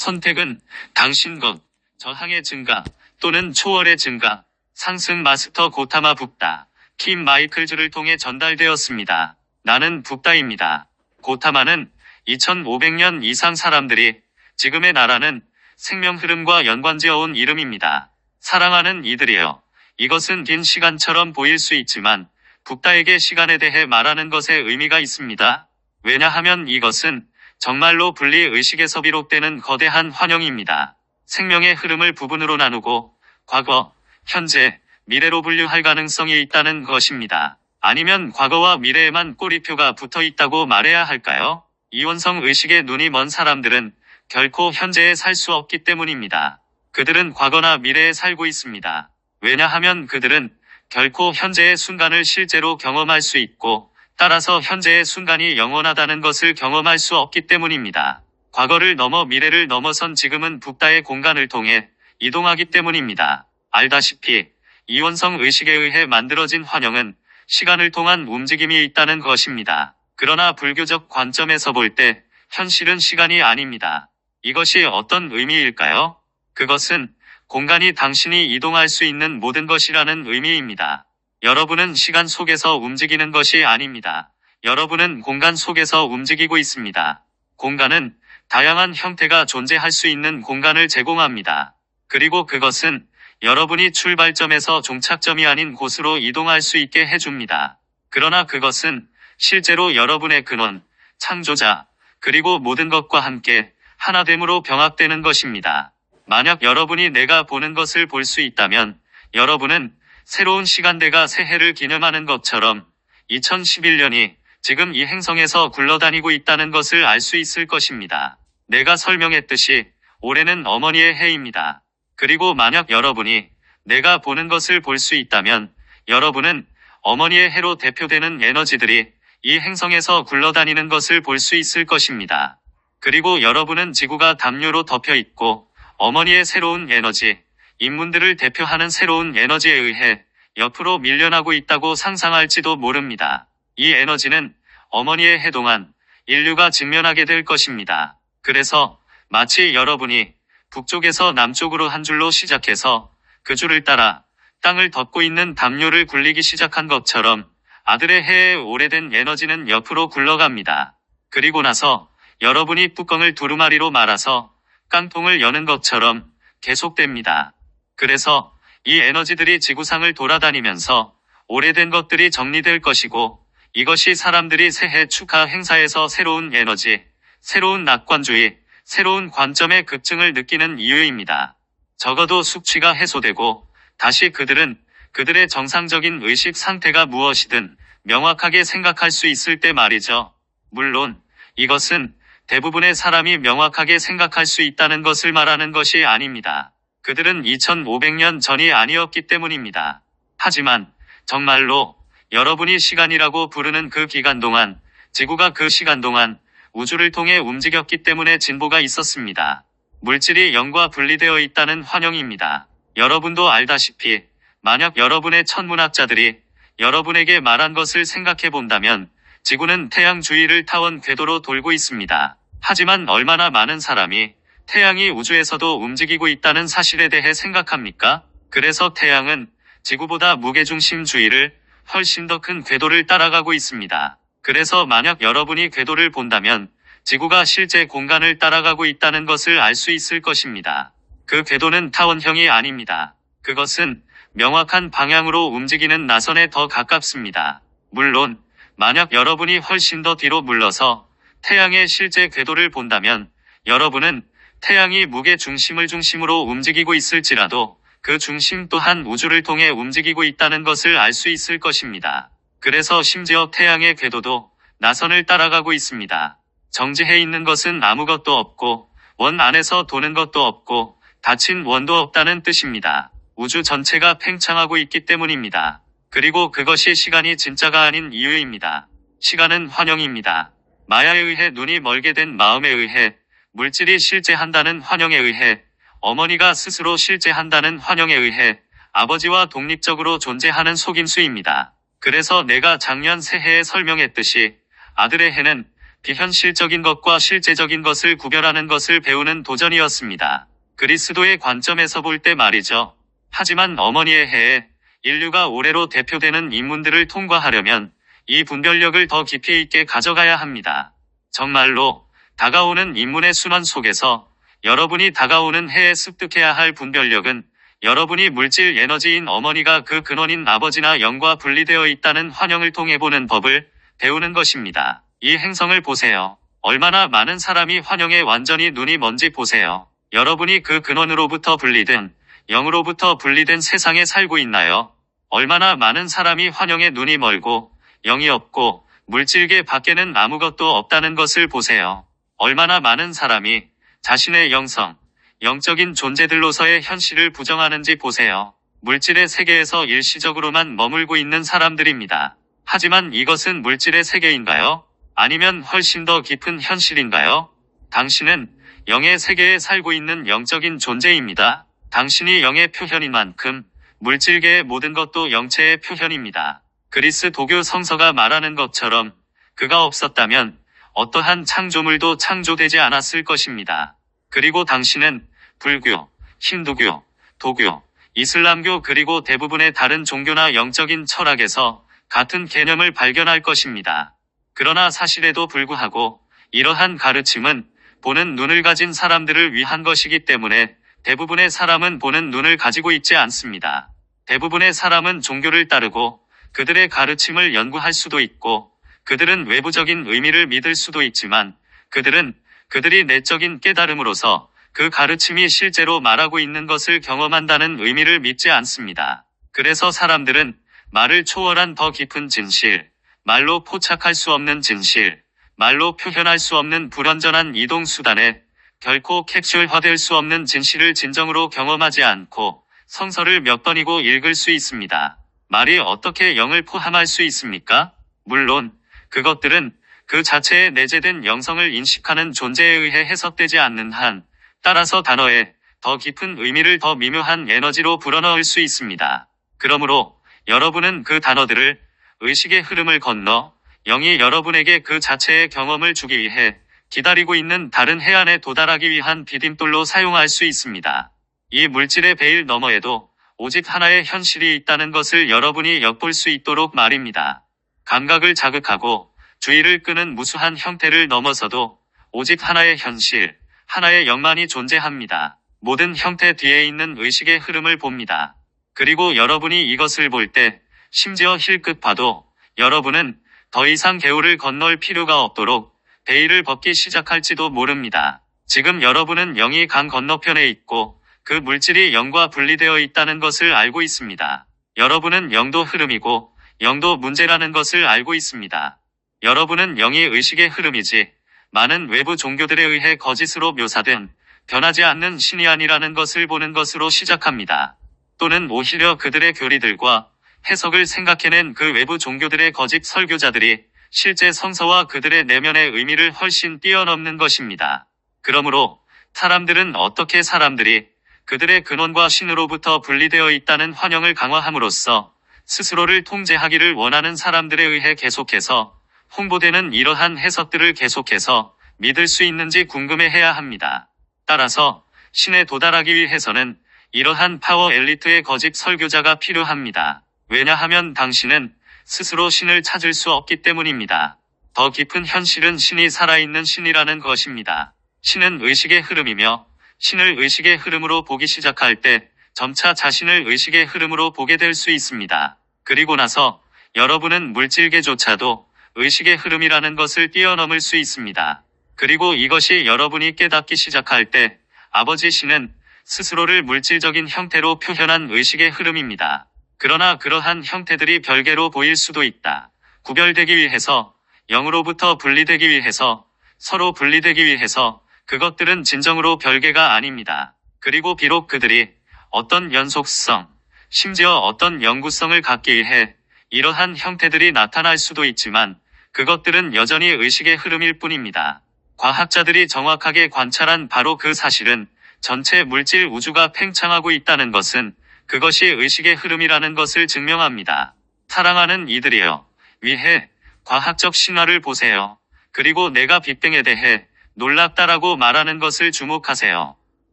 선택은 당신 것, 저항의 증가 또는 초월의 증가, 상승 마스터 고타마 붓다, 킴 마이클즈를 통해 전달되었습니다. 나는 붓다입니다. 고타마는 2500년 이상 사람들이 지금의 나라는 생명 흐름과 연관지어온 이름입니다. 사랑하는 이들이여. 이것은 긴 시간처럼 보일 수 있지만 붓다에게 시간에 대해 말하는 것에 의미가 있습니다. 왜냐하면 이것은 정말로 분리의식에서 비롯되는 거대한 환영입니다. 생명의 흐름을 부분으로 나누고 과거, 현재, 미래로 분류할 가능성이 있다는 것입니다. 아니면 과거와 미래에만 꼬리표가 붙어 있다고 말해야 할까요? 이원성 의식에 눈이 먼 사람들은 결코 현재에 살 수 없기 때문입니다. 그들은 과거나 미래에 살고 있습니다. 왜냐하면 그들은 결코 현재의 순간을 실제로 경험할 수 있고 따라서 현재의 순간이 영원하다는 것을 경험할 수 없기 때문입니다. 과거를 넘어 미래를 넘어선 지금은 붓다의 공간을 통해 이동하기 때문입니다. 알다시피 이원성 의식에 의해 만들어진 환영은 시간을 통한 움직임이 있다는 것입니다. 그러나 불교적 관점에서 볼 때 현실은 시간이 아닙니다. 이것이 어떤 의미일까요? 그것은 공간이 당신이 이동할 수 있는 모든 것이라는 의미입니다. 여러분은 시간 속에서 움직이는 것이 아닙니다. 여러분은 공간 속에서 움직이고 있습니다. 공간은 다양한 형태가 존재할 수 있는 공간을 제공합니다. 그리고 그것은 여러분이 출발점에서 종착점이 아닌 곳으로 이동할 수 있게 해줍니다. 그러나 그것은 실제로 여러분의 근원, 창조자, 그리고 모든 것과 함께 하나됨으로 병합되는 것입니다. 만약 여러분이 내가 보는 것을 볼 수 있다면 여러분은 새로운 시간대가 새해를 기념하는 것처럼 2011년이 지금 이 행성에서 굴러다니고 있다는 것을 알 수 있을 것입니다. 내가 설명했듯이 올해는 어머니의 해입니다. 그리고 만약 여러분이 내가 보는 것을 볼 수 있다면 여러분은 어머니의 해로 대표되는 에너지들이 이 행성에서 굴러다니는 것을 볼 수 있을 것입니다. 그리고 여러분은 지구가 담요로 덮여 있고 어머니의 새로운 에너지, 인문들을 대표하는 새로운 에너지에 의해 옆으로 밀려나고 있다고 상상할지도 모릅니다. 이 에너지는 어머니의 해 동안 인류가 직면하게 될 것입니다. 그래서 마치 여러분이 북쪽에서 남쪽으로 한 줄로 시작해서 그 줄을 따라 땅을 덮고 있는 담요를 굴리기 시작한 것처럼 아들의 해의 오래된 에너지는 옆으로 굴러갑니다. 그리고 나서 여러분이 뚜껑을 두루마리로 말아서 깡통을 여는 것처럼 계속됩니다. 그래서 이 에너지들이 지구상을 돌아다니면서 오래된 것들이 정리될 것이고 이것이 사람들이 새해 축하 행사에서 새로운 에너지, 새로운 낙관주의, 새로운 관점의 급증을 느끼는 이유입니다. 적어도 숙취가 해소되고 다시 그들은 그들의 정상적인 의식 상태가 무엇이든 명확하게 생각할 수 있을 때 말이죠. 물론 이것은 대부분의 사람이 명확하게 생각할 수 있다는 것을 말하는 것이 아닙니다. 그들은 2500년 전이 아니었기 때문입니다. 하지만 정말로 여러분이 시간이라고 부르는 그 기간 동안 지구가 그 시간 동안 우주를 통해 움직였기 때문에 진보가 있었습니다. 물질이 영과 분리되어 있다는 환영입니다. 여러분도 알다시피 만약 여러분의 천문학자들이 여러분에게 말한 것을 생각해 본다면 지구는 태양 주위를 타원 궤도로 돌고 있습니다. 하지만 얼마나 많은 사람이 태양이 우주에서도 움직이고 있다는 사실에 대해 생각합니까? 그래서 태양은 지구보다 무게중심 주위를 훨씬 더 큰 궤도를 따라가고 있습니다. 그래서 만약 여러분이 궤도를 본다면 지구가 실제 공간을 따라가고 있다는 것을 알 수 있을 것입니다. 그 궤도는 타원형이 아닙니다. 그것은 명확한 방향으로 움직이는 나선에 더 가깝습니다. 물론 만약 여러분이 훨씬 더 뒤로 물러서 태양의 실제 궤도를 본다면 여러분은 태양이 무게 중심을 중심으로 움직이고 있을지라도 그 중심 또한 우주를 통해 움직이고 있다는 것을 알 수 있을 것입니다. 그래서 심지어 태양의 궤도도 나선을 따라가고 있습니다. 정지해 있는 것은 아무것도 없고 원 안에서 도는 것도 없고 닫힌 원도 없다는 뜻입니다. 우주 전체가 팽창하고 있기 때문입니다. 그리고 그것이 시간이 진짜가 아닌 이유입니다. 시간은 환영입니다. 마야에 의해 눈이 멀게 된 마음에 의해 물질이 실제한다는 환영에 의해 어머니가 스스로 실제한다는 환영에 의해 아버지와 독립적으로 존재하는 속임수입니다. 그래서 내가 작년 새해에 설명했듯이 아들의 해는 비현실적인 것과 실제적인 것을 구별하는 것을 배우는 도전이었습니다. 그리스도의 관점에서 볼 때 말이죠. 하지만 어머니의 해에 인류가 올해로 대표되는 인문들을 통과하려면 이 분별력을 더 깊이 있게 가져가야 합니다. 정말로 다가오는 인문의 순환 속에서 여러분이 다가오는 해에 습득해야 할 분별력은 여러분이 물질 에너지인 어머니가 그 근원인 아버지나 영과 분리되어 있다는 환영을 통해 보는 법을 배우는 것입니다. 이 행성을 보세요. 얼마나 많은 사람이 환영에 완전히 눈이 먼지 보세요. 여러분이 그 근원으로부터 분리된 영으로부터 분리된 세상에 살고 있나요? 얼마나 많은 사람이 환영에 눈이 멀고 영이 없고 물질계 밖에는 아무것도 없다는 것을 보세요. 얼마나 많은 사람이 자신의 영성, 영적인 존재들로서의 현실을 부정하는지 보세요. 물질의 세계에서 일시적으로만 머물고 있는 사람들입니다. 하지만 이것은 물질의 세계인가요? 아니면 훨씬 더 깊은 현실인가요? 당신은 영의 세계에 살고 있는 영적인 존재입니다. 당신이 영의 표현인 만큼 물질계의 모든 것도 영체의 표현입니다. 그리스도교 성서가 말하는 것처럼 그가 없었다면 어떠한 창조물도 창조되지 않았을 것입니다. 그리고 당신은 불교, 힌두교, 도교, 이슬람교 그리고 대부분의 다른 종교나 영적인 철학에서 같은 개념을 발견할 것입니다. 그러나 사실에도 불구하고 이러한 가르침은 보는 눈을 가진 사람들을 위한 것이기 때문에 대부분의 사람은 보는 눈을 가지고 있지 않습니다. 대부분의 사람은 종교를 따르고 그들의 가르침을 연구할 수도 있고 그들은 외부적인 의미를 믿을 수도 있지만 그들은 그들이 내적인 깨달음으로서 그 가르침이 실제로 말하고 있는 것을 경험한다는 의미를 믿지 않습니다. 그래서 사람들은 말을 초월한 더 깊은 진실, 말로 포착할 수 없는 진실, 말로 표현할 수 없는 불완전한 이동수단에 결코 캡슐화될 수 없는 진실을 진정으로 경험하지 않고 성서를 몇 번이고 읽을 수 있습니다. 말이 어떻게 영을 포함할 수 있습니까? 물론 그것들은 그 자체에 내재된 영성을 인식하는 존재에 의해 해석되지 않는 한 따라서 단어에 더 깊은 의미를 더 미묘한 에너지로 불어넣을 수 있습니다. 그러므로 여러분은 그 단어들을 의식의 흐름을 건너 영이 여러분에게 그 자체의 경험을 주기 위해 기다리고 있는 다른 해안에 도달하기 위한 디딤돌로 사용할 수 있습니다. 이 물질의 베일 너머에도 오직 하나의 현실이 있다는 것을 여러분이 엿볼 수 있도록 말입니다. 감각을 자극하고 주의를 끄는 무수한 형태를 넘어서도 오직 하나의 현실, 하나의 영만이 존재합니다. 모든 형태 뒤에 있는 의식의 흐름을 봅니다. 그리고 여러분이 이것을 볼 때 심지어 힐끗 봐도 여러분은 더 이상 개울을 건널 필요가 없도록 베일을 벗기 시작할지도 모릅니다. 지금 여러분은 영이 강 건너편에 있고 그 물질이 영과 분리되어 있다는 것을 알고 있습니다. 여러분은 영도 흐름이고 영도 문제라는 것을 알고 있습니다. 여러분은 영이 의식의 흐름이지 많은 외부 종교들에 의해 거짓으로 묘사된 변하지 않는 신이 아니라는 것을 보는 것으로 시작합니다. 또는 오히려 그들의 교리들과 해석을 생각해낸 그 외부 종교들의 거짓 설교자들이 실제 성서와 그들의 내면의 의미를 훨씬 뛰어넘는 것입니다. 그러므로 사람들은 어떻게 사람들이 그들의 근원과 신으로부터 분리되어 있다는 환영을 강화함으로써 스스로를 통제하기를 원하는 사람들에 의해 계속해서 홍보되는 이러한 해석들을 계속해서 믿을 수 있는지 궁금해해야 합니다. 따라서 신에 도달하기 위해서는 이러한 파워 엘리트의 거짓 설교자가 필요합니다. 왜냐하면 당신은 스스로 신을 찾을 수 없기 때문입니다. 더 깊은 현실은 신이 살아있는 신이라는 것입니다. 신은 의식의 흐름이며 신을 의식의 흐름으로 보기 시작할 때 점차 자신을 의식의 흐름으로 보게 될 수 있습니다. 그리고 나서 여러분은 물질계조차도 의식의 흐름이라는 것을 뛰어넘을 수 있습니다. 그리고 이것이 여러분이 깨닫기 시작할 때 아버지 신은 스스로를 물질적인 형태로 표현한 의식의 흐름입니다. 그러나 그러한 형태들이 별개로 보일 수도 있다. 구별되기 위해서, 영으로부터 분리되기 위해서, 서로 분리되기 위해서 그것들은 진정으로 별개가 아닙니다. 그리고 비록 그들이 어떤 연속성, 심지어 어떤 영구성을 갖기 위해 이러한 형태들이 나타날 수도 있지만 그것들은 여전히 의식의 흐름일 뿐입니다. 과학자들이 정확하게 관찰한 바로 그 사실은 전체 물질 우주가 팽창하고 있다는 것은 그것이 의식의 흐름이라는 것을 증명합니다. 사랑하는 이들이여, 위해 과학적 신화를 보세요. 그리고 내가 빅뱅에 대해 놀랍다라고 말하는 것을 주목하세요.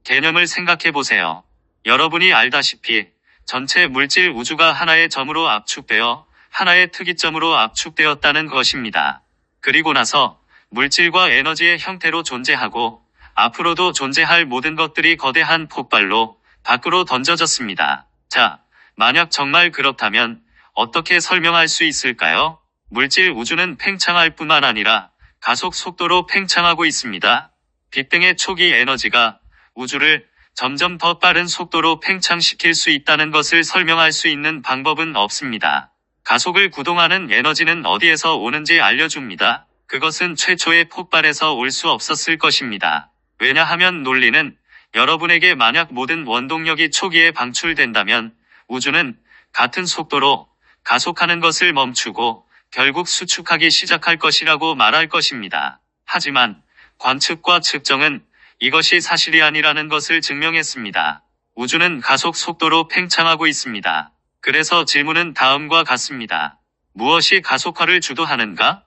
개념을 생각해 보세요. 여러분이 알다시피 전체 물질 우주가 하나의 점으로 압축되어 하나의 특이점으로 압축되었다는 것입니다. 그리고 나서 물질과 에너지의 형태로 존재하고 앞으로도 존재할 모든 것들이 거대한 폭발로 밖으로 던져졌습니다. 자, 만약 정말 그렇다면 어떻게 설명할 수 있을까요? 물질 우주는 팽창할 뿐만 아니라 가속 속도로 팽창하고 있습니다. 빅뱅의 초기 에너지가 우주를 점점 더 빠른 속도로 팽창시킬 수 있다는 것을 설명할 수 있는 방법은 없습니다. 가속을 구동하는 에너지는 어디에서 오는지 알려줍니다. 그것은 최초의 폭발에서 올 수 없었을 것입니다. 왜냐하면 논리는 여러분에게 만약 모든 원동력이 초기에 방출된다면 우주는 같은 속도로 가속하는 것을 멈추고 결국 수축하기 시작할 것이라고 말할 것입니다. 하지만 관측과 측정은 이것이 사실이 아니라는 것을 증명했습니다. 우주는 가속 속도로 팽창하고 있습니다. 그래서 질문은 다음과 같습니다. 무엇이 가속화를 주도하는가?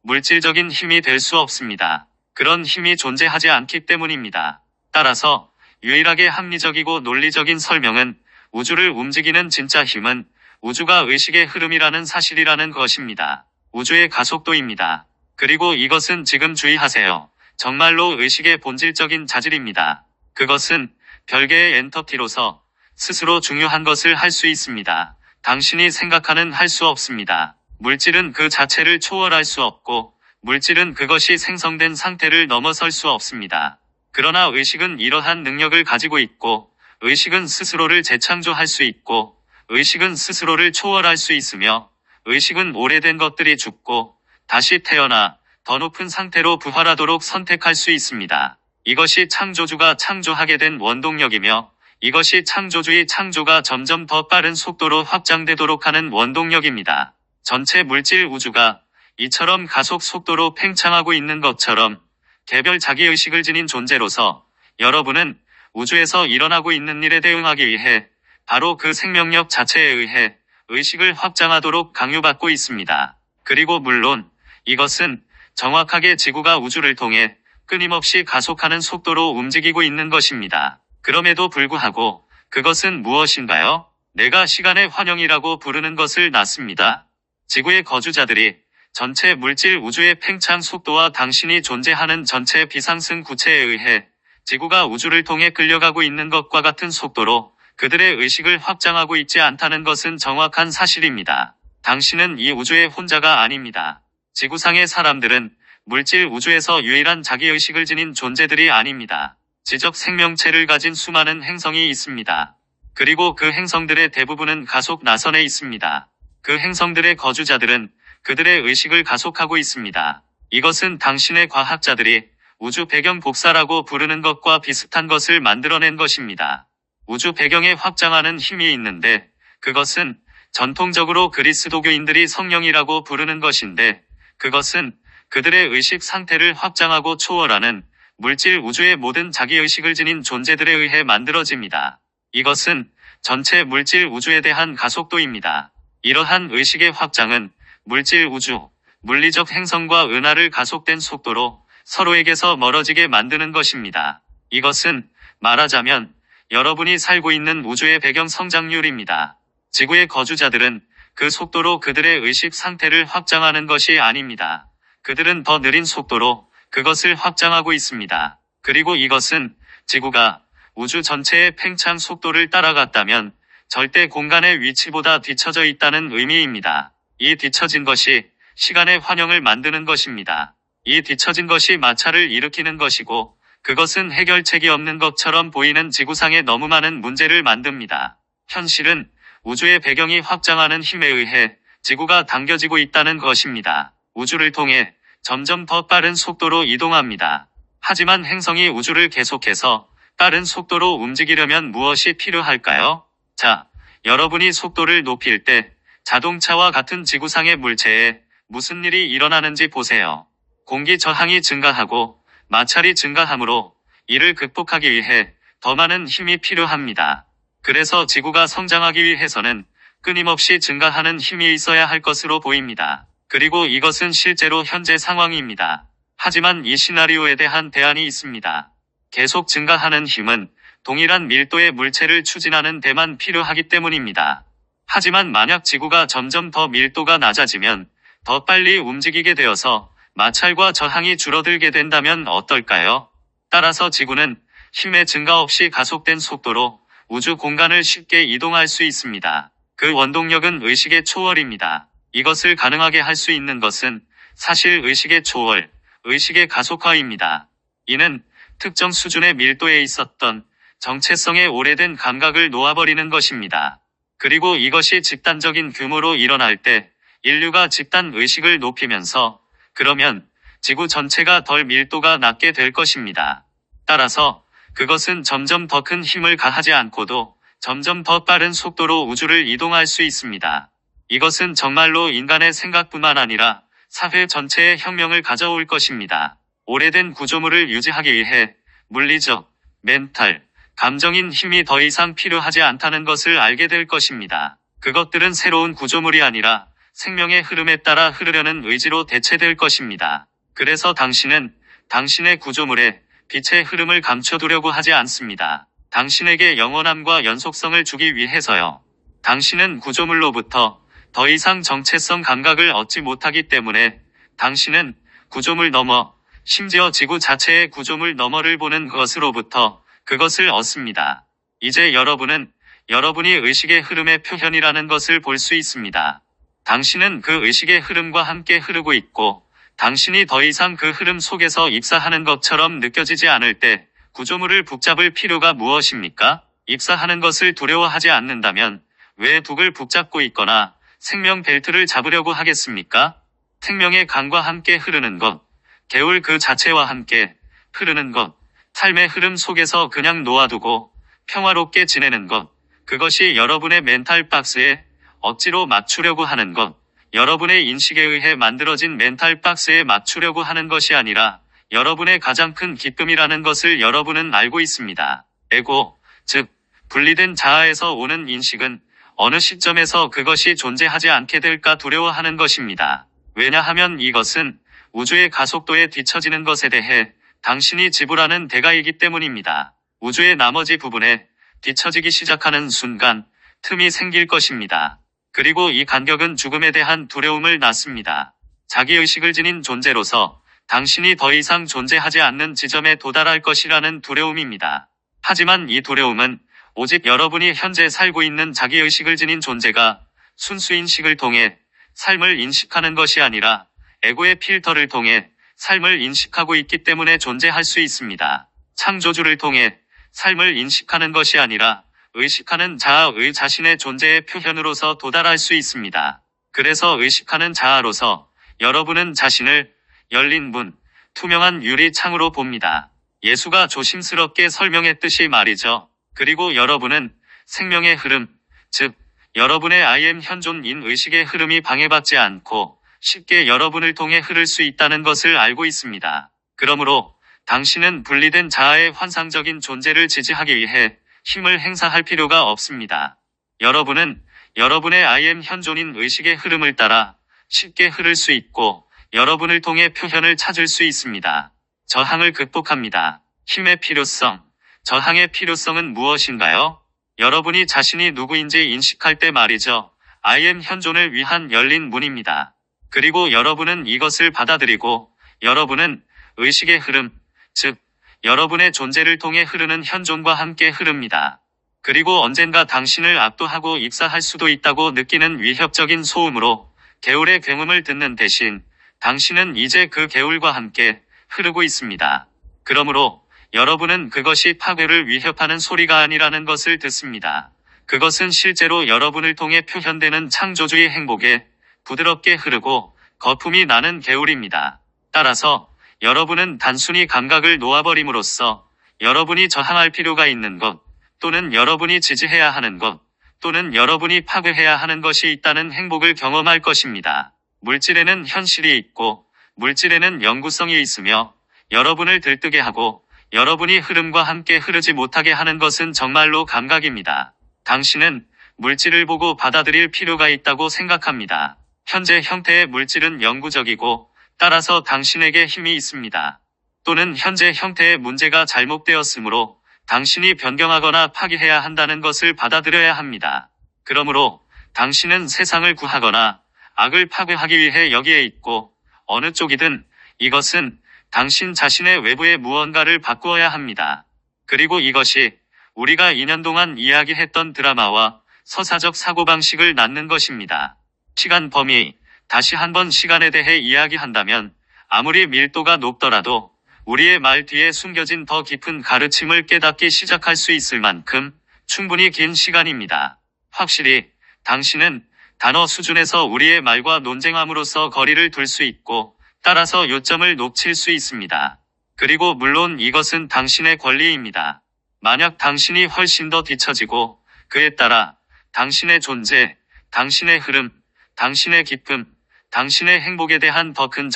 물질적인 힘이 될 수 없습니다. 그런 힘이 존재하지 않기 때문입니다. 따라서 유일하게 합리적이고 논리적인 설명은 우주를 움직이는 진짜 힘은 우주가 의식의 흐름이라는 사실이라는 것입니다. 우주의 가속도입니다. 그리고 이것은 지금 주의하세요. 정말로 의식의 본질적인 자질입니다. 그것은 별개의 엔터티로서 스스로 중요한 것을 할 수 있습니다. 당신이 생각하는 할 수 없습니다. 물질은 그 자체를 초월할 수 없고 물질은 그것이 생성된 상태를 넘어설 수 없습니다. 그러나 의식은 이러한 능력을 가지고 있고 의식은 스스로를 재창조할 수 있고 의식은 스스로를 초월할 수 있으며 의식은 오래된 것들이 죽고 다시 태어나 더 높은 상태로 부활하도록 선택할 수 있습니다. 이것이 창조주가 창조하게 된 원동력이며 이것이 창조주의 창조가 점점 더 빠른 속도로 확장되도록 하는 원동력입니다. 전체 물질 우주가 이처럼 가속 속도로 팽창하고 있는 것처럼 개별 자기의식을 지닌 존재로서 여러분은 우주에서 일어나고 있는 일에 대응하기 위해 바로 그 생명력 자체에 의해 의식을 확장하도록 강요받고 있습니다. 그리고 물론 이것은 정확하게 지구가 우주를 통해 끊임없이 가속하는 속도로 움직이고 있는 것입니다. 그럼에도 불구하고 그것은 무엇인가요? 내가 시간의 환영이라고 부르는 것을 낳습니다. 지구의 거주자들이 전체 물질 우주의 팽창 속도와 당신이 존재하는 전체 비상승 구체에 의해 지구가 우주를 통해 끌려가고 있는 것과 같은 속도로 그들의 의식을 확장하고 있지 않다는 것은 정확한 사실입니다. 당신은 이 우주의 혼자가 아닙니다. 지구상의 사람들은 물질 우주에서 유일한 자기의식을 지닌 존재들이 아닙니다. 지적 생명체를 가진 수많은 행성이 있습니다. 그리고 그 행성들의 대부분은 가속 나선에 있습니다. 그 행성들의 거주자들은 그들의 의식을 가속하고 있습니다. 이것은 당신의 과학자들이 우주 배경 복사라고 부르는 것과 비슷한 것을 만들어낸 것입니다. 우주 배경에 확장하는 힘이 있는데 그것은 전통적으로 그리스도교인들이 성령이라고 부르는 것인데 그것은 그들의 의식 상태를 확장하고 초월하는 물질 우주의 모든 자기의식을 지닌 존재들에 의해 만들어집니다. 이것은 전체 물질 우주에 대한 가속도입니다. 이러한 의식의 확장은 물질 우주, 물리적 행성과 은하를 가속된 속도로 서로에게서 멀어지게 만드는 것입니다. 이것은 말하자면 여러분이 살고 있는 우주의 배경 성장률입니다. 지구의 거주자들은 그 속도로 그들의 의식 상태를 확장하는 것이 아닙니다. 그들은 더 느린 속도로 그것을 확장하고 있습니다. 그리고 이것은 지구가 우주 전체의 팽창 속도를 따라갔다면 절대 공간의 위치보다 뒤처져 있다는 의미입니다. 이 뒤처진 것이 시간의 환영을 만드는 것입니다. 이 뒤처진 것이 마찰을 일으키는 것이고 그것은 해결책이 없는 것처럼 보이는 지구상에 너무 많은 문제를 만듭니다. 현실은 우주의 배경이 확장하는 힘에 의해 지구가 당겨지고 있다는 것입니다. 우주를 통해 점점 더 빠른 속도로 이동합니다. 하지만 행성이 우주를 계속해서 빠른 속도로 움직이려면 무엇이 필요할까요? 자, 여러분이 속도를 높일 때 자동차와 같은 지구상의 물체에 무슨 일이 일어나는지 보세요. 공기 저항이 증가하고 마찰이 증가하므로 이를 극복하기 위해 더 많은 힘이 필요합니다. 그래서 지구가 성장하기 위해서는 끊임없이 증가하는 힘이 있어야 할 것으로 보입니다. 그리고 이것은 실제로 현재 상황입니다. 하지만 이 시나리오에 대한 대안이 있습니다. 계속 증가하는 힘은 동일한 밀도의 물체를 추진하는 데만 필요하기 때문입니다. 하지만 만약 지구가 점점 더 밀도가 낮아지면 더 빨리 움직이게 되어서 마찰과 저항이 줄어들게 된다면 어떨까요? 따라서 지구는 힘의 증가 없이 가속된 속도로 우주 공간을 쉽게 이동할 수 있습니다. 그 원동력은 의식의 초월입니다. 이것을 가능하게 할 수 있는 것은 사실 의식의 초월, 의식의 가속화입니다. 이는 특정 수준의 밀도에 있었던 정체성의 오래된 감각을 놓아버리는 것입니다. 그리고 이것이 집단적인 규모로 일어날 때 인류가 집단 의식을 높이면서 그러면 지구 전체가 덜 밀도가 낮게 될 것입니다. 따라서 그것은 점점 더 큰 힘을 가하지 않고도 점점 더 빠른 속도로 우주를 이동할 수 있습니다. 이것은 정말로 인간의 생각뿐만 아니라 사회 전체의 혁명을 가져올 것입니다. 오래된 구조물을 유지하기 위해 물리적, 멘탈, 감정인 힘이 더 이상 필요하지 않다는 것을 알게 될 것입니다. 그것들은 새로운 구조물이 아니라 생명의 흐름에 따라 흐르려는 의지로 대체될 것입니다. 그래서 당신은 당신의 구조물에 빛의 흐름을 감춰두려고 하지 않습니다. 당신에게 영원함과 연속성을 주기 위해서요. 당신은 구조물로부터 더 이상 정체성 감각을 얻지 못하기 때문에 당신은 구조물 너머, 심지어 지구 자체의 구조물 너머를 보는 것으로부터 그것을 얻습니다. 이제 여러분은 여러분이 의식의 흐름의 표현이라는 것을 볼 수 있습니다. 당신은 그 의식의 흐름과 함께 흐르고 있고 당신이 더 이상 그 흐름 속에서 입사하는 것처럼 느껴지지 않을 때 구조물을 붙잡을 필요가 무엇입니까? 입사하는 것을 두려워하지 않는다면 왜 북을 붙잡고 있거나 생명 벨트를 잡으려고 하겠습니까? 생명의 강과 함께 흐르는 것, 개울 그 자체와 함께 흐르는 것, 삶의 흐름 속에서 그냥 놓아두고 평화롭게 지내는 것, 그것이 여러분의 멘탈 박스에 억지로 맞추려고 하는 것, 여러분의 인식에 의해 만들어진 멘탈 박스에 맞추려고 하는 것이 아니라 여러분의 가장 큰 기쁨이라는 것을 여러분은 알고 있습니다. 에고, 즉 분리된 자아에서 오는 인식은 어느 시점에서 그것이 존재하지 않게 될까 두려워하는 것입니다. 왜냐하면 이것은 우주의 가속도에 뒤처지는 것에 대해 당신이 지불하는 대가이기 때문입니다. 우주의 나머지 부분에 뒤처지기 시작하는 순간 틈이 생길 것입니다. 그리고 이 간격은 죽음에 대한 두려움을 낳습니다. 자기의식을 지닌 존재로서 당신이 더 이상 존재하지 않는 지점에 도달할 것이라는 두려움입니다. 하지만 이 두려움은 오직 여러분이 현재 살고 있는 자기의식을 지닌 존재가 순수인식을 통해 삶을 인식하는 것이 아니라 에고의 필터를 통해 삶을 인식하고 있기 때문에 존재할 수 있습니다. 창조주를 통해 삶을 인식하는 것이 아니라 의식하는 자아의 자신의 존재의 표현으로서 도달할 수 있습니다. 그래서 의식하는 자아로서 여러분은 자신을 열린 문, 투명한 유리 창으로 봅니다. 예수가 조심스럽게 설명했듯이 말이죠. 그리고 여러분은 생명의 흐름, 즉 여러분의 I am 현존인 의식의 흐름이 방해받지 않고 쉽게 여러분을 통해 흐를 수 있다는 것을 알고 있습니다. 그러므로 당신은 분리된 자아의 환상적인 존재를 지지하기 위해 힘을 행사할 필요가 없습니다. 여러분은 여러분의 I am 현존인 의식의 흐름을 따라 쉽게 흐를 수 있고 여러분을 통해 표현을 찾을 수 있습니다. 저항을 극복합니다. 힘의 필요성. 저항의 필요성은 무엇인가요? 여러분이 자신이 누구인지 인식할 때 말이죠. I am 현존을 위한 열린 문입니다. 그리고 여러분은 이것을 받아들이고 여러분은 의식의 흐름, 즉 여러분의 존재를 통해 흐르는 현존과 함께 흐릅니다. 그리고 언젠가 당신을 압도하고 입사할 수도 있다고 느끼는 위협적인 소음으로 개울의 굉음을 듣는 대신 당신은 이제 그 개울과 함께 흐르고 있습니다. 그러므로 여러분은 그것이 파괴를 위협하는 소리가 아니라는 것을 듣습니다. 그것은 실제로 여러분을 통해 표현되는 창조주의 행복에 부드럽게 흐르고 거품이 나는 개울입니다. 따라서 여러분은 단순히 감각을 놓아버림으로써 여러분이 저항할 필요가 있는 것, 또는 여러분이 지지해야 하는 것, 또는 여러분이 파괴해야 하는 것이 있다는 행복을 경험할 것입니다. 물질에는 현실이 있고 물질에는 영구성이 있으며 여러분을 들뜨게 하고 여러분이 흐름과 함께 흐르지 못하게 하는 것은 정말로 감각입니다. 당신은 물질을 보고 받아들일 필요가 있다고 생각합니다. 현재 형태의 물질은 영구적이고 따라서 당신에게 힘이 있습니다. 또는 현재 형태의 문제가 잘못되었으므로 당신이 변경하거나 파기해야 한다는 것을 받아들여야 합니다. 그러므로 당신은 세상을 구하거나 악을 파괴하기 위해 여기에 있고 어느 쪽이든 이것은 당신 자신의 외부의 무언가를 바꾸어야 합니다. 그리고 이것이 우리가 2년 동안 이야기했던 드라마와 서사적 사고방식을 낳는 것입니다. 시간 범위, 다시 한번 시간에 대해 이야기한다면 아무리 밀도가 높더라도 우리의 말 뒤에 숨겨진 더 깊은 가르침을 깨닫기 시작할 수 있을 만큼 충분히 긴 시간입니다. 확실히 당신은 단어 수준에서 우리의 말과 논쟁함으로써 거리를 둘 수 있고 따라서 요점을 놓칠 수 있습니다. 그리고 물론 이것은 당신의 권리입니다. 만약 당신이 훨씬 더 뒤처지고 그에 따라 당신의 존재, 당신의 흐름, 당신의 기쁨, 당신의 행복에 대한 더 큰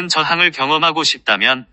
저항을 경험하고 싶다면,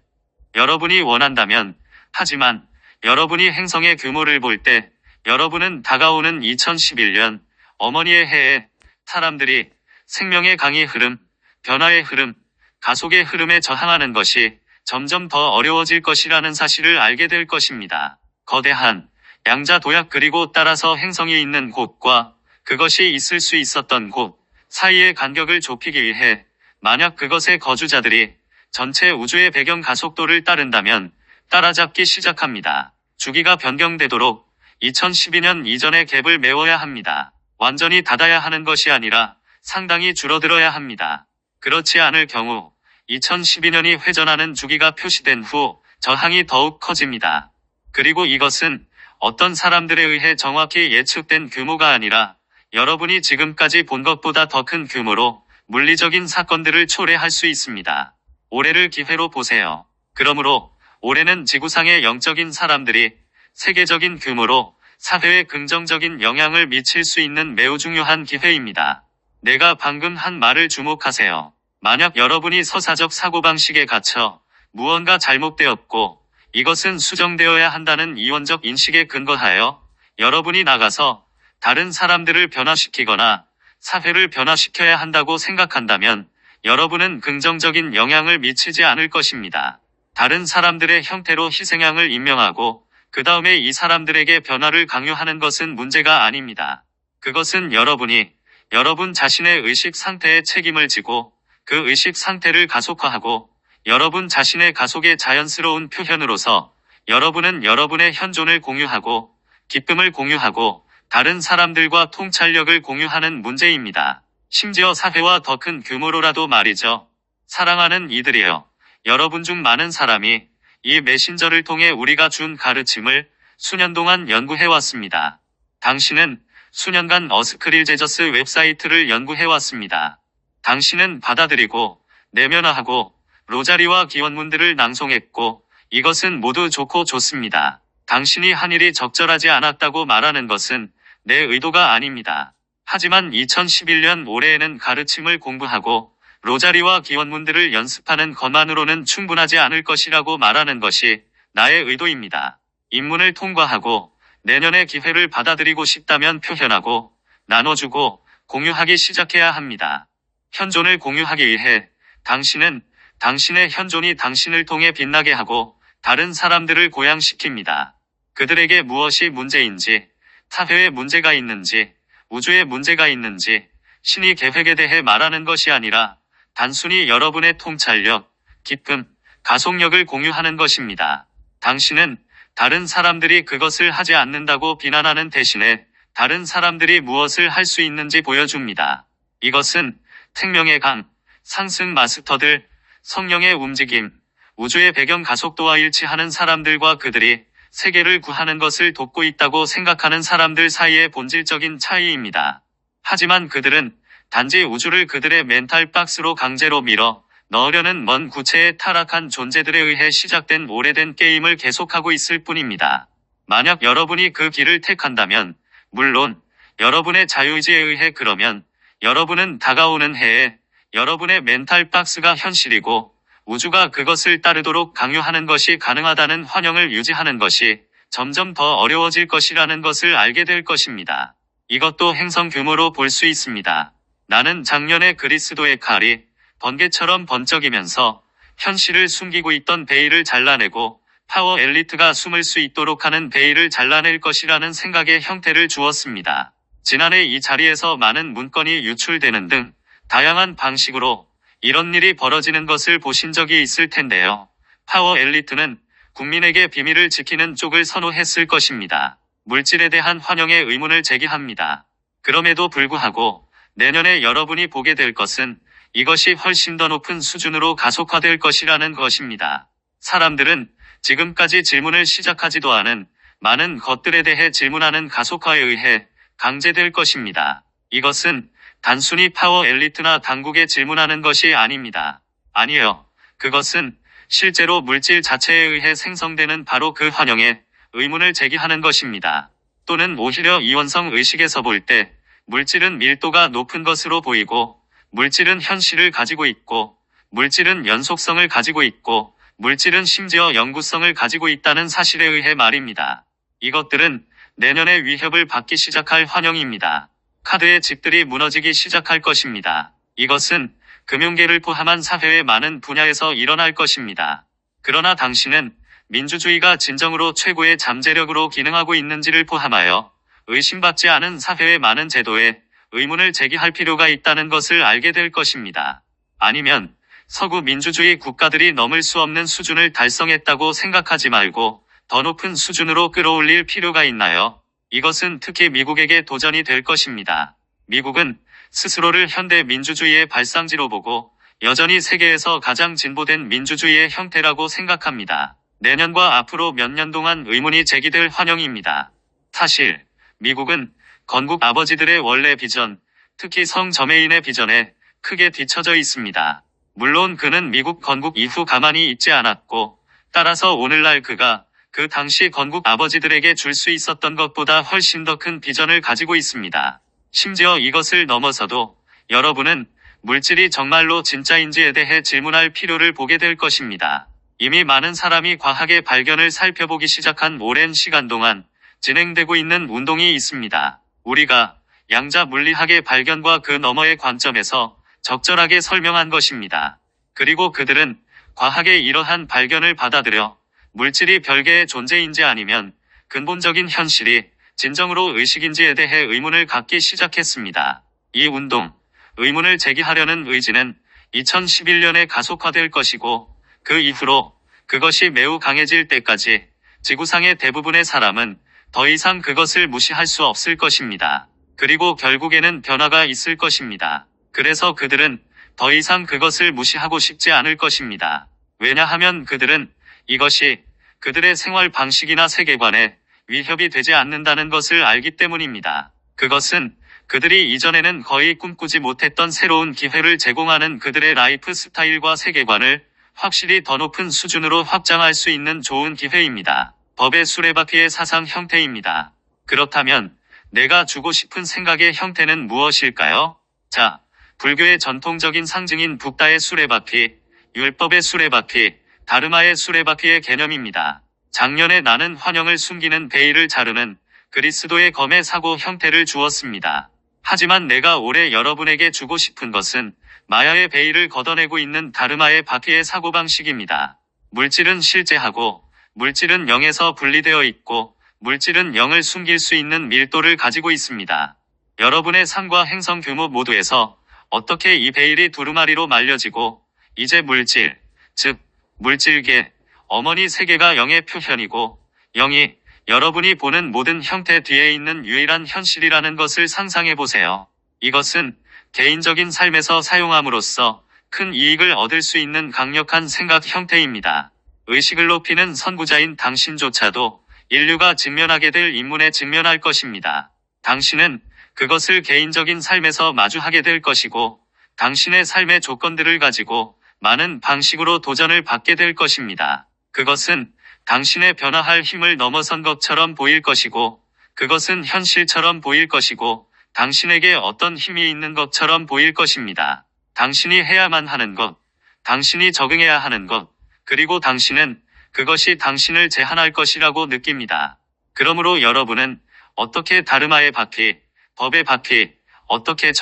여러분이 원한다면, 하지만 여러분이 행성의 규모를 볼 때 여러분은 다가오는 2011년 어머니의 해에 사람들이 생명의 강의 흐름, 변화의 흐름, 가속의 흐름에 저항하는 것이 점점 더 어려워질 것이라는 사실을 알게 될 것입니다. 거대한 양자 도약 그리고 따라서 행성이 있는 곳과 그것이 있을 수 있었던 곳 사이의 간격을 좁히기 위해 만약 그것의 거주자들이 전체 우주의 배경 가속도를 따른다면 따라잡기 시작합니다. 주기가 변경되도록 2012년 이전의 갭을 메워야 합니다. 완전히 닫아야 하는 것이 아니라 상당히 줄어들어야 합니다. 그렇지 않을 경우 2012년이 회전하는 주기가 표시된 후 저항이 더욱 커집니다. 그리고 이것은 어떤 사람들에 의해 정확히 예측된 규모가 아니라 여러분이 지금까지 본 것보다 더 큰 규모로 물리적인 사건들을 초래할 수 있습니다. 올해를 기회로 보세요. 그러므로 올해는 지구상의 영적인 사람들이 세계적인 규모로 사회에 긍정적인 영향을 미칠 수 있는 매우 중요한 기회입니다. 내가 방금 한 말을 주목하세요. 만약 여러분이 서사적 사고방식에 갇혀 무언가 잘못되었고 이것은 수정되어야 한다는 이원적 인식에 근거하여 여러분이 나가서 다른 사람들을 변화시키거나 사회를 변화시켜야 한다고 생각한다면 여러분은 긍정적인 영향을 미치지 않을 것입니다. 다른 사람들의 형태로 희생양을 임명하고 그 다음에 이 사람들에게 변화를 강요하는 것은 문제가 아닙니다. 그것은 여러분이 여러분 자신의 의식 상태에 책임을 지고 그 의식 상태를 가속화하고 여러분 자신의 가속의 자연스러운 표현으로서 여러분은 여러분의 현존을 공유하고 기쁨을 공유하고 다른 사람들과 통찰력을 공유하는 문제입니다. 심지어 사회와 더 큰 규모로라도 말이죠. 사랑하는 이들이여. 여러분 중 많은 사람이 이 메신저를 통해 우리가 준 가르침을 수년 동안 연구해왔습니다. 당신은 수년간 어스크릴 제저스 웹사이트를 연구해왔습니다. 당신은 받아들이고 내면화하고 로자리와 기원문들을 낭송했고 이것은 모두 좋고 좋습니다. 당신이 한 일이 적절하지 않았다고 말하는 것은 내 의도가 아닙니다. 하지만 2011년 올해에는 가르침을 공부하고 로자리와 기원문들을 연습하는 것만으로는 충분하지 않을 것이라고 말하는 것이 나의 의도입니다. 입문을 통과하고 내년의 기회를 받아들이고 싶다면 표현하고 나눠주고 공유하기 시작해야 합니다. 현존을 공유하기 위해 당신은 당신의 현존이 당신을 통해 빛나게 하고 다른 사람들을 고양시킵니다. 그들에게 무엇이 문제인지, 사회에 문제가 있는지, 우주에 문제가 있는지, 신의 계획에 대해 말하는 것이 아니라 단순히 여러분의 통찰력, 기쁨, 가속력을 공유하는 것입니다. 당신은 다른 사람들이 그것을 하지 않는다고 비난하는 대신에 다른 사람들이 무엇을 할 수 있는지 보여줍니다. 이것은 생명의 강, 상승 마스터들, 성령의 움직임, 우주의 배경 가속도와 일치하는 사람들과 그들이 세계를 구하는 것을 돕고 있다고 생각하는 사람들 사이의 본질적인 차이입니다. 하지만 그들은 단지 우주를 그들의 멘탈 박스로 강제로 밀어 넣으려는 먼 구체의 타락한 존재들에 의해 시작된 오래된 게임을 계속하고 있을 뿐입니다. 만약 여러분이 그 길을 택한다면, 물론 여러분의 자유의지에 의해 그러면 여러분은 다가오는 해에 여러분의 멘탈 박스가 현실이고 우주가 그것을 따르도록 강요하는 것이 가능하다는 환영을 유지하는 것이 점점 더 어려워질 것이라는 것을 알게 될 것입니다. 이것도 행성 규모로 볼 수 있습니다. 나는 작년에 그리스도의 칼이 번개처럼 번쩍이면서 현실을 숨기고 있던 베일을 잘라내고 파워 엘리트가 숨을 수 있도록 하는 베일을 잘라낼 것이라는 생각에 형태를 주었습니다. 지난해 이 자리에서 많은 문건이 유출되는 등 다양한 방식으로 이런 일이 벌어지는 것을 보신 적이 있을 텐데요. 파워 엘리트는 국민에게 비밀을 지키는 쪽을 선호했을 것입니다. 물질에 대한 환영의 의문을 제기합니다. 그럼에도 불구하고 내년에 여러분이 보게 될 것은 이것이 훨씬 더 높은 수준으로 가속화될 것이라는 것입니다. 사람들은 지금까지 질문을 시작하지도 않은 많은 것들에 대해 질문하는 가속화에 의해 강제될 것입니다. 이것은 단순히 파워 엘리트나 당국에 질문하는 것이 아닙니다. 아니요. 그것은 실제로 물질 자체에 의해 생성되는 바로 그 환영에 의문을 제기하는 것입니다. 또는 오히려 이원성 의식에서 볼 때 물질은 밀도가 높은 것으로 보이고 물질은 현실을 가지고 있고 물질은 연속성을 가지고 있고 물질은 심지어 영구성을 가지고 있다는 사실에 의해 말입니다. 이것들은 내년에 위협을 받기 시작할 환영입니다. 카드의 집들이 무너지기 시작할 것입니다. 이것은 금융계를 포함한 사회의 많은 분야에서 일어날 것입니다. 그러나 당신은 민주주의가 진정으로 최고의 잠재력으로 기능하고 있는지를 포함하여 의심받지 않은 사회의 많은 제도에 의문을 제기할 필요가 있다는 것을 알게 될 것입니다. 아니면 서구 민주주의 국가들이 넘을 수 없는 수준을 달성했다고 생각하지 말고 더 높은 수준으로 끌어올릴 필요가 있나요? 이것은 특히 미국에게 도전이 될 것입니다. 미국은 스스로를 현대 민주주의의 발상지로 보고 여전히 세계에서 가장 진보된 민주주의의 형태라고 생각합니다. 내년과 앞으로 몇 년 동안 의문이 제기될 환영입니다. 사실 미국은 건국 아버지들의 원래 비전, 특히 성 저메인의 비전에 크게 뒤처져 있습니다. 물론 그는 미국 건국 이후 가만히 있지 않았고 따라서 오늘날 그가 그 당시 건국 아버지들에게 줄 수 있었던 것보다 훨씬 더 큰 비전을 가지고 있습니다. 심지어 이것을 넘어서도 여러분은 물질이 정말로 진짜인지에 대해 질문할 필요를 보게 될 것입니다. 이미 많은 사람이 과학의 발견을 살펴보기 시작한 오랜 시간 동안 진행되고 있는 운동이 있습니다. 우리가 양자 물리학의 발견과 그 너머의 관점에서 적절하게 설명한 것입니다. 그리고 그들은 과학의 이러한 발견을 받아들여 물질이 별개의 존재인지 아니면 근본적인 현실이 진정으로 의식인지에 대해 의문을 갖기 시작했습니다. 이 운동, 의문을 제기하려는 의지는 2011년에 가속화될 것이고 그 이후로 그것이 매우 강해질 때까지 지구상의 대부분의 사람은 더 이상 그것을 무시할 수 없을 것입니다. 그리고 결국에는 변화가 있을 것입니다. 그래서 그들은 더 이상 그것을 무시하고 싶지 않을 것입니다. 왜냐하면 그들은 이것이 그들의 생활 방식이나 세계관에 위협이 되지 않는다는 것을 알기 때문입니다. 그것은 그들이 이전에는 거의 꿈꾸지 못했던 새로운 기회를 제공하는 그들의 라이프 스타일과 세계관을 확실히 더 높은 수준으로 확장할 수 있는 좋은 기회입니다. 법의 수레바퀴의 사상 형태입니다. 그렇다면 내가 주고 싶은 생각의 형태는 무엇일까요? 자, 불교의 전통적인 상징인 붓다의 수레바퀴, 율법의 수레바퀴, 다르마의 수레바퀴의 개념입니다. 작년에 나는 환영을 숨기는 베일을 자르는 그리스도의 검의 사고 형태를 주었습니다. 하지만 내가 올해 여러분에게 주고 싶은 것은 마야의 베일을 걷어내고 있는 다르마의 바퀴의 사고방식입니다. 물질은 실제하고 물질은 영에서 분리되어 있고 물질은 영을 숨길 수 있는 밀도를 가지고 있습니다. 여러분의 상과 행성 규모 모두에서 어떻게 이 베일이 두루마리로 말려지고 이제 물질, 즉 물질계, 어머니 세계가 영의 표현이고 영이 여러분이 보는 모든 형태 뒤에 있는 유일한 현실이라는 것을 상상해보세요. 이것은 개인적인 삶에서 사용함으로써 큰 이익을 얻을 수 있는 강력한 생각 형태입니다. 의식을 높이는 선구자인 당신조차도 인류가 직면하게 될 인문에 직면할 것입니다. 당신은 그것을 개인적인 삶에서 마주하게 될 것이고 당신의 삶의 조건들을 가지고 많은 방식으로 도전을 받게 될 것입니다. 그것은 당신의 변화할 힘을 넘어선 것처럼 보일 것이고 그것은 현실처럼 보일 것이고 당신에게 어떤 힘이 있는 것처럼 보일 것입니다. 당신이 해야만 하는 것, 당신이 적응해야 하는 것, 그리고 당신은 그것이 당신을 제한할 것이라고 느낍니다. 그러므로 여러분은 어떻게 다르마의 바퀴, 법의 바퀴, 어떻게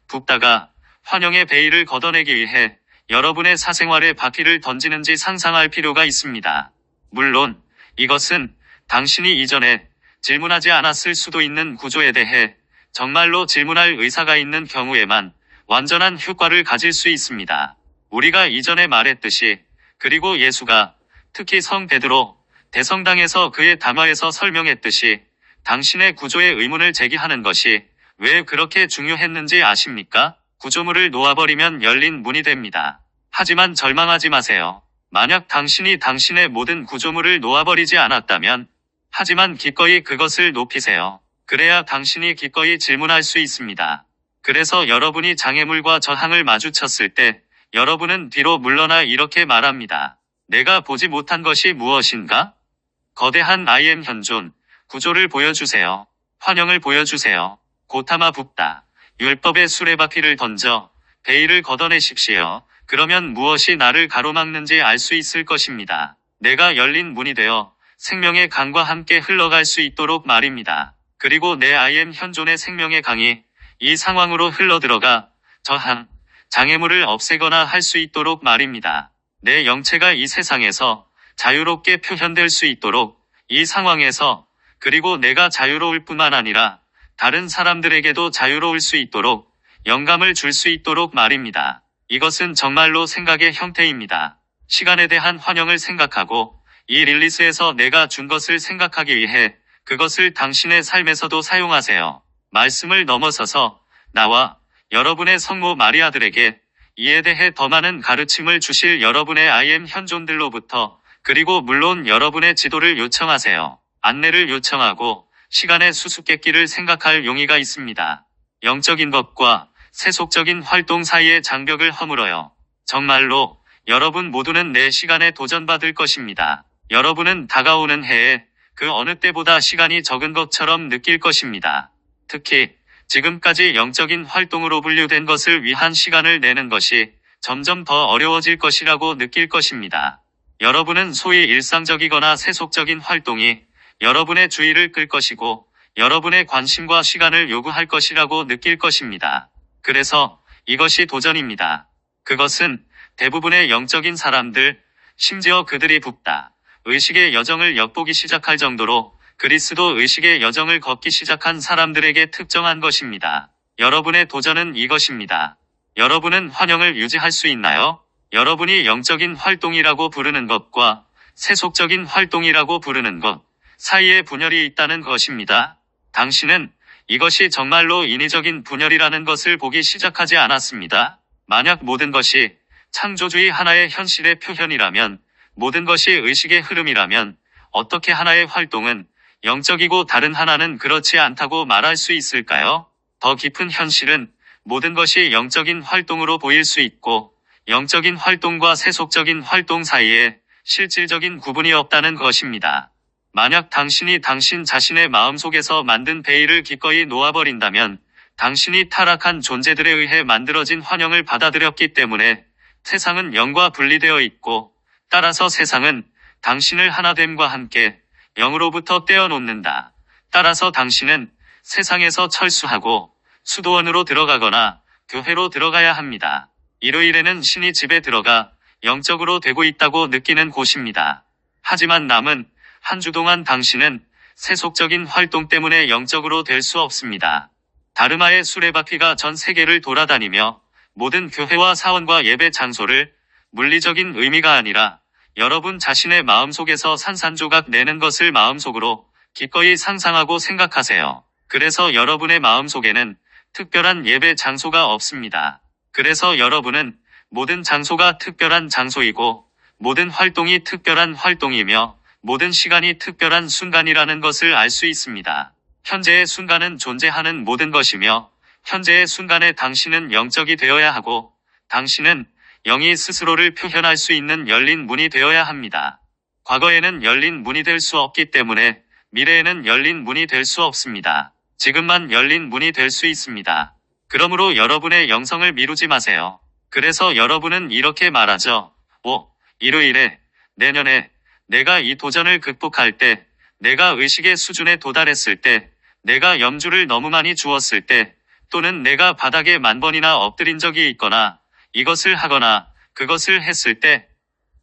붓다가 환영의 베일을 걷어내기 위해 여러분의 사생활에 바퀴를 던지는지 상상할 필요가 있습니다. 물론 이것은 당신이 이전에 질문하지 않았을 수도 있는 구조에 대해 정말로 질문할 의사가 있는 경우에만 완전한 효과를 가질 수 있습니다. 우리가 이전에 말했듯이, 그리고 예수가 특히 성 베드로 대성당에서 그의 담화에서 설명했듯이 당신의 구조에 의문을 제기하는 것이 왜 그렇게 중요했는지 아십니까? 구조물을 놓아버리면 열린 문이 됩니다. 하지만 절망하지 마세요. 만약 당신이 당신의 모든 구조물을 놓아버리지 않았다면, 하지만 기꺼이 그것을 높이세요. 그래야 당신이 기꺼이 질문할 수 있습니다. 그래서 여러분이 장애물과 저항을 마주쳤을 때 여러분은 뒤로 물러나 이렇게 말합니다. 내가 보지 못한 것이 무엇인가? 거대한 I am 현존, 구조를 보여주세요. 환영을 보여주세요. 고타마 붓다. 율법의 수레바퀴를 던져 베일을 걷어내십시오. 그러면 무엇이 나를 가로막는지 알 수 있을 것입니다. 내가 열린 문이 되어 생명의 강과 함께 흘러갈 수 있도록 말입니다. 그리고 내 I am 현존의 생명의 강이 이 상황으로 흘러들어가 저항, 장애물을 없애거나 할 수 있도록 말입니다. 내 영체가 이 세상에서 자유롭게 표현될 수 있도록 이 상황에서, 그리고 내가 자유로울 뿐만 아니라 다른 사람들에게도 자유로울 수 있도록 영감을 줄 수 있도록 말입니다. 이것은 정말로 생각의 형태입니다. 시간에 대한 환영을 생각하고 이 릴리스에서 내가 준 것을 생각하기 위해 그것을 당신의 삶에서도 사용하세요. 말씀을 넘어서서 나와 여러분의 성모 마리아들에게 이에 대해 더 많은 가르침을 주실 여러분의 I am 현존들로부터, 그리고 물론 여러분의 지도를 요청하세요. 안내를 요청하고 시간의 수수께끼를 생각할 용의가 있습니다. 영적인 것과 세속적인 활동 사이의 장벽을 허물어요. 정말로 여러분 모두는 내 시간에 도전받을 것입니다. 여러분은 다가오는 해에 그 어느 때보다 시간이 적은 것처럼 느낄 것입니다. 특히 지금까지 영적인 활동으로 분류된 것을 위한 시간을 내는 것이 점점 더 어려워질 것이라고 느낄 것입니다. 여러분은 소위 일상적이거나 세속적인 활동이 여러분의 주의를 끌 것이고 여러분의 관심과 시간을 요구할 것이라고 느낄 것입니다. 그래서 이것이 도전입니다. 그것은 대부분의 영적인 사람들, 심지어 그들이 붓다 의식의 여정을 엿보기 시작할 정도로 그리스도 의식의 여정을 걷기 시작한 사람들에게 특정한 것입니다. 여러분의 도전은 이것입니다. 여러분은 환영을 유지할 수 있나요? 여러분이 영적인 활동이라고 부르는 것과 세속적인 활동이라고 부르는 것 사이에 분열이 있다는 것입니다. 당신은 이것이 정말로 인위적인 분열이라는 것을 보기 시작하지 않았습니다. 만약 모든 것이 창조주의 하나의 현실의 표현이라면, 모든 것이 의식의 흐름이라면, 어떻게 하나의 활동은 영적이고 다른 하나는 그렇지 않다고 말할 수 있을까요? 더 깊은 현실은 모든 것이 영적인 활동으로 보일 수 있고, 영적인 활동과 세속적인 활동 사이에 실질적인 구분이 없다는 것입니다. 만약 당신이 당신 자신의 마음속에서 만든 베일을 기꺼이 놓아버린다면, 당신이 타락한 존재들에 의해 만들어진 환영을 받아들였기 때문에 세상은 영과 분리되어 있고, 따라서 세상은 당신을 하나됨과 함께 영으로부터 떼어놓는다. 따라서 당신은 세상에서 철수하고 수도원으로 들어가거나 교회로 들어가야 합니다. 일요일에는 신이 집에 들어가 영적으로 되고 있다고 느끼는 곳입니다. 하지만 남은 한 주 동안 당신은 세속적인 활동 때문에 영적으로 될 수 없습니다. 다르마의 수레바퀴가 전 세계를 돌아다니며 모든 교회와 사원과 예배 장소를 물리적인 의미가 아니라 여러분 자신의 마음속에서 산산조각 내는 것을 마음속으로 기꺼이 상상하고 생각하세요. 그래서 여러분의 마음속에는 특별한 예배 장소가 없습니다. 그래서 여러분은 모든 장소가 특별한 장소이고 모든 활동이 특별한 활동이며 모든 시간이 특별한 순간이라는 것을 알 수 있습니다. 현재의 순간은 존재하는 모든 것이며 현재의 순간에 당신은 영적이 되어야 하고 당신은 영이 스스로를 표현할 수 있는 열린 문이 되어야 합니다. 과거에는 열린 문이 될 수 없기 때문에 미래에는 열린 문이 될 수 없습니다. 지금만 열린 문이 될 수 있습니다. 그러므로 여러분의 영성을 미루지 마세요. 그래서 여러분은 이렇게 말하죠. 일요일에, 내년에, 내가 이 도전을 극복할 때, 내가 의식의 수준에 도달했을 때, 내가 염주를 너무 많이 주었을 때, 또는 내가 바닥에 만 번이나 엎드린 적이 있거나 이것을 하거나 그것을 했을 때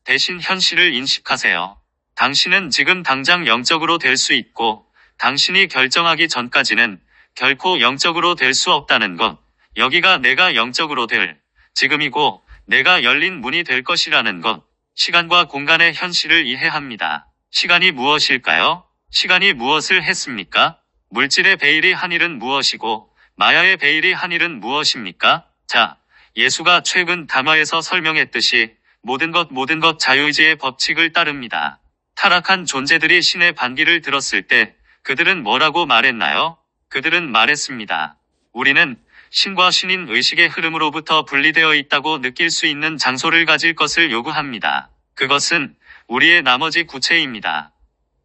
대신 현실을 인식하세요. 당신은 지금 당장 영적으로 될 수 있고 당신이 결정하기 전까지는 결코 영적으로 될 수 없다는 것. 여기가 내가 영적으로 될 지금이고 내가 열린 문이 될 것이라는 것. 시간과 공간의 현실을 이해합니다. 시간이 무엇일까요? 시간이 무엇을 했습니까? 물질의 베일이 한 일은 무엇이고 마야의 베일이 한 일은 무엇입니까? 자, 예수가 최근 담화에서 설명했듯이 모든 것 자유의지의 법칙을 따릅니다. 타락한 존재들이 신의 반기를 들었을 때 그들은 뭐라고 말했나요? 그들은 말했습니다. 우리는 신과 신인 의식의 흐름으로부터 분리되어 있다고 느낄 수 있는 장소를 가질 것을 요구합니다. 그것은 우리의 나머지 구체입니다.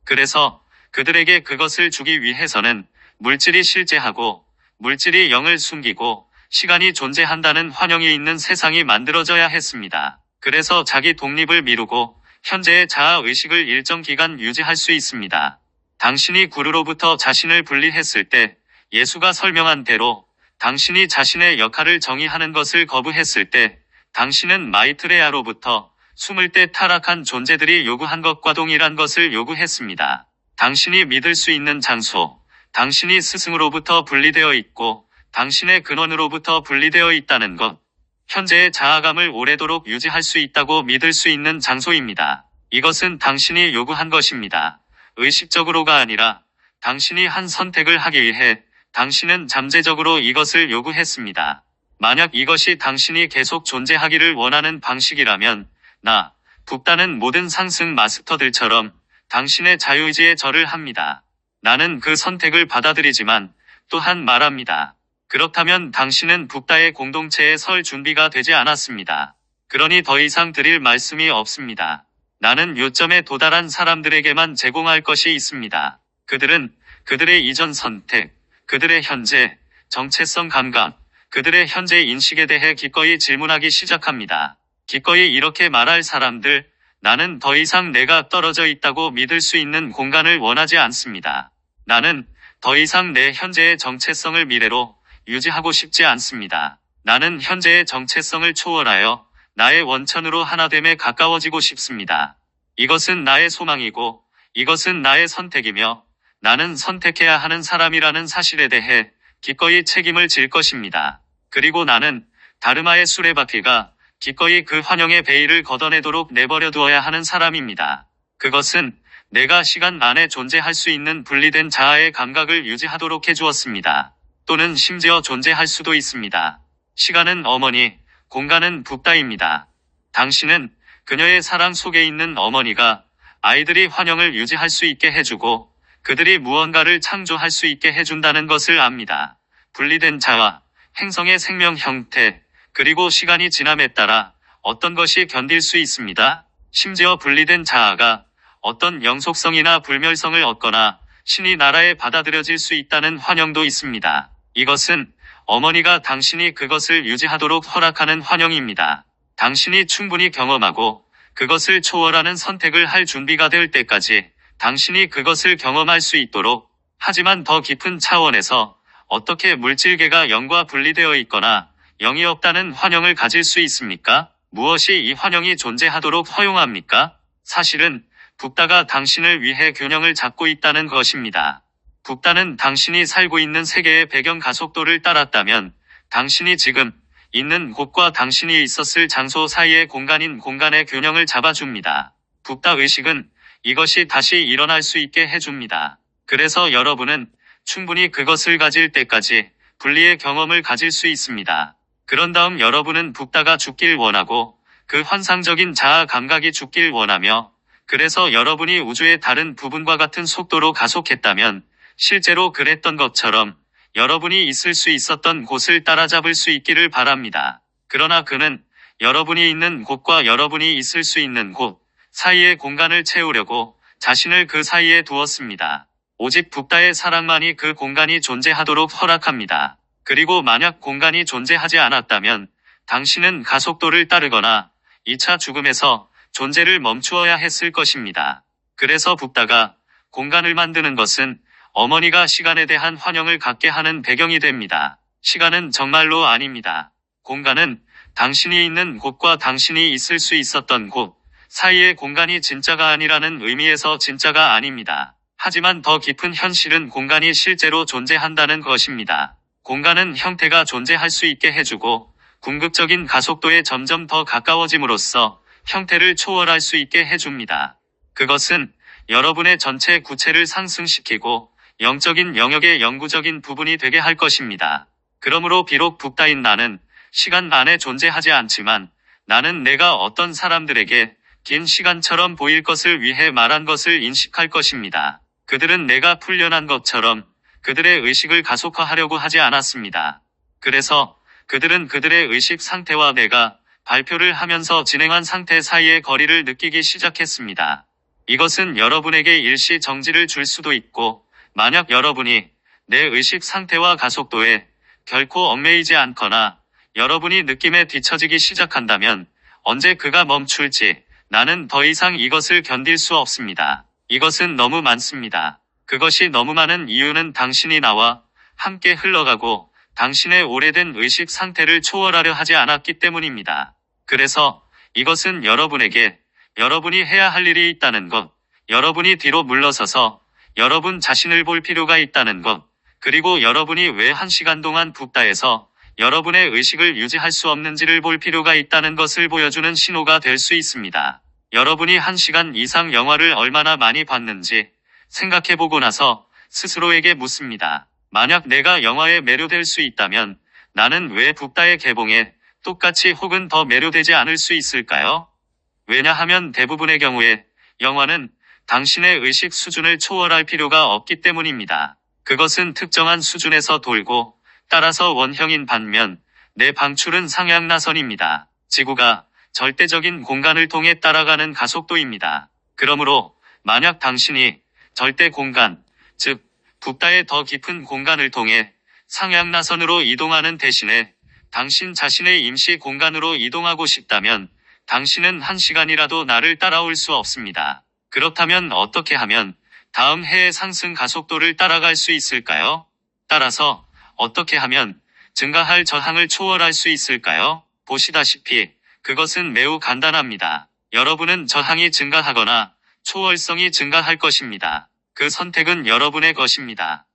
그래서 그들에게 그것을 주기 위해서는 물질이 실제하고 물질이 영을 숨기고 시간이 존재한다는 환영이 있는 세상이 만들어져야 했습니다. 그래서 자기 독립을 미루고 현재의 자아의식을 일정 기간 유지할 수 있습니다. 당신이 구루로부터 자신을 분리했을 때 예수가 설명한 대로 당신이 자신의 역할을 정의하는 것을 거부했을 때 당신은 마이트레야로부터 숨을 때 타락한 존재들이 요구한 것과 동일한 것을 요구했습니다. 당신이 믿을 수 있는 장소, 당신이 스승으로부터 분리되어 있고 당신의 근원으로부터 분리되어 있다는 것, 현재의 자아감을 오래도록 유지할 수 있다고 믿을 수 있는 장소입니다. 이것은 당신이 요구한 것입니다. 의식적으로가 아니라 당신이 한 선택을 하기 위해 당신은 잠재적으로 이것을 요구했습니다. 만약 이것이 당신이 계속 존재하기를 원하는 방식이라면 북다는 모든 상승 마스터들처럼 당신의 자유의지에 절을 합니다. 나는 그 선택을 받아들이지만 또한 말합니다. 그렇다면 당신은 북다의 공동체에 설 준비가 되지 않았습니다. 그러니 더 이상 드릴 말씀이 없습니다. 나는 요점에 도달한 사람들에게만 제공할 것이 있습니다. 그들은 그들의 이전 선택, 그들의 현재, 정체성 감각, 그들의 현재 인식에 대해 기꺼이 질문하기 시작합니다. 기꺼이 이렇게 말할 사람들, 나는 더 이상 내가 떨어져 있다고 믿을 수 있는 공간을 원하지 않습니다. 나는 더 이상 내 현재의 정체성을 미래로 유지하고 싶지 않습니다. 나는 현재의 정체성을 초월하여 나의 원천으로 하나됨에 가까워지고 싶습니다. 이것은 나의 소망이고 이것은 나의 선택이며 나는 선택해야 하는 사람이라는 사실에 대해 기꺼이 책임을 질 것입니다. 그리고 나는 다르마의 수레바퀴가 기꺼이 그 환영의 베일을 걷어내도록 내버려 두어야 하는 사람입니다. 그것은 내가 시간 안에 존재할 수 있는 분리된 자아의 감각을 유지하도록 해주었습니다. 또는 심지어 존재할 수도 있습니다. 시간은 어머니, 공간은 북다입니다. 당신은 그녀의 사랑 속에 있는 어머니가 아이들이 환영을 유지할 수 있게 해주고 그들이 무언가를 창조할 수 있게 해준다는 것을 압니다. 분리된 자아, 행성의 생명 형태, 그리고 시간이 지남에 따라 어떤 것이 견딜 수 있습니다. 심지어 분리된 자아가 어떤 영속성이나 불멸성을 얻거나 신이 나라에 받아들여질 수 있다는 환영도 있습니다. 이것은 어머니가 당신이 그것을 유지하도록 허락하는 환영입니다. 당신이 충분히 경험하고 그것을 초월하는 선택을 할 준비가 될 때까지 당신이 그것을 경험할 수 있도록, 하지만 더 깊은 차원에서 어떻게 물질계가 영과 분리되어 있거나 영이 없다는 환영을 가질 수 있습니까? 무엇이 이 환영이 존재하도록 허용합니까? 사실은 북다가 당신을 위해 균형을 잡고 있다는 것입니다. 북다는 당신이 살고 있는 세계의 배경 가속도를 따랐다면 당신이 지금 있는 곳과 당신이 있었을 장소 사이의 공간인 공간의 균형을 잡아줍니다. 북다 의식은 이것이 다시 일어날 수 있게 해줍니다. 그래서 여러분은 충분히 그것을 가질 때까지 분리의 경험을 가질 수 있습니다. 그런 다음 여러분은 북다가 죽길 원하고 그 환상적인 자아 감각이 죽길 원하며, 그래서 여러분이 우주의 다른 부분과 같은 속도로 가속했다면 실제로 그랬던 것처럼 여러분이 있을 수 있었던 곳을 따라잡을 수 있기를 바랍니다. 그러나 그는 여러분이 있는 곳과 여러분이 있을 수 있는 곳 사이의 공간을 채우려고 자신을 그 사이에 두었습니다. 오직 북다의 사랑만이 그 공간이 존재하도록 허락합니다. 그리고 만약 공간이 존재하지 않았다면 당신은 가속도를 따르거나 2차 죽음에서 존재를 멈추어야 했을 것입니다. 그래서 북다가 공간을 만드는 것은 어머니가 시간에 대한 환영을 갖게 하는 배경이 됩니다. 시간은 정말로 아닙니다. 공간은 당신이 있는 곳과 당신이 있을 수 있었던 곳 사이의 공간이 진짜가 아니라는 의미에서 진짜가 아닙니다. 하지만 더 깊은 현실은 공간이 실제로 존재한다는 것입니다. 공간은 형태가 존재할 수 있게 해주고 궁극적인 가속도에 점점 더 가까워짐으로써 형태를 초월할 수 있게 해줍니다. 그것은 여러분의 전체 구체를 상승시키고 영적인 영역의 영구적인 부분이 되게 할 것입니다. 그러므로 비록 붓다인 나는 시간 안에 존재하지 않지만 나는 내가 어떤 사람들에게 긴 시간처럼 보일 것을 위해 말한 것을 인식할 것입니다. 그들은 내가 풀려난 것처럼 그들의 의식을 가속화하려고 하지 않았습니다. 그래서 그들은 그들의 의식 상태와 내가 발표를 하면서 진행한 상태 사이의 거리를 느끼기 시작했습니다. 이것은 여러분에게 일시 정지를 줄 수도 있고, 만약 여러분이 내 의식 상태와 가속도에 결코 얽매이지 않거나 여러분이 느낌에 뒤처지기 시작한다면 언제 그가 멈출지 나는 더 이상 이것을 견딜 수 없습니다. 이것은 너무 많습니다. 그것이 너무 많은 이유는 당신이 나와 함께 흘러가고 당신의 오래된 의식 상태를 초월하려 하지 않았기 때문입니다. 그래서 이것은 여러분에게 여러분이 해야 할 일이 있다는 것, 여러분이 뒤로 물러서서 여러분 자신을 볼 필요가 있다는 것, 그리고 여러분이 왜 1시간 동안 붓다에서 여러분의 의식을 유지할 수 없는지를 볼 필요가 있다는 것을 보여주는 신호가 될 수 있습니다. 여러분이 1시간 이상 영화를 얼마나 많이 봤는지 생각해보고 나서 스스로에게 묻습니다. 만약 내가 영화에 매료될 수 있다면 나는 왜 붓다의 개봉에 똑같이 혹은 더 매료되지 않을 수 있을까요? 왜냐하면 대부분의 경우에 영화는 당신의 의식 수준을 초월할 필요가 없기 때문입니다. 그것은 특정한 수준에서 돌고 따라서 원형인 반면 내 방출은 상향나선입니다. 지구가 절대적인 공간을 통해 따라가는 가속도입니다. 그러므로 만약 당신이 절대 공간, 즉 붓다의 더 깊은 공간을 통해 상향나선으로 이동하는 대신에 당신 자신의 임시 공간으로 이동하고 싶다면 당신은 1시간이라도 나를 따라올 수 없습니다. 그렇다면 어떻게 하면 다음 해의 상승 가속도를 따라갈 수 있을까요? 따라서 어떻게 하면 증가할 저항을 초월할 수 있을까요? 보시다시피 그것은 매우 간단합니다. 여러분은 저항이 증가하거나 초월성이 증가할 것입니다. 그 선택은 여러분의 것입니다.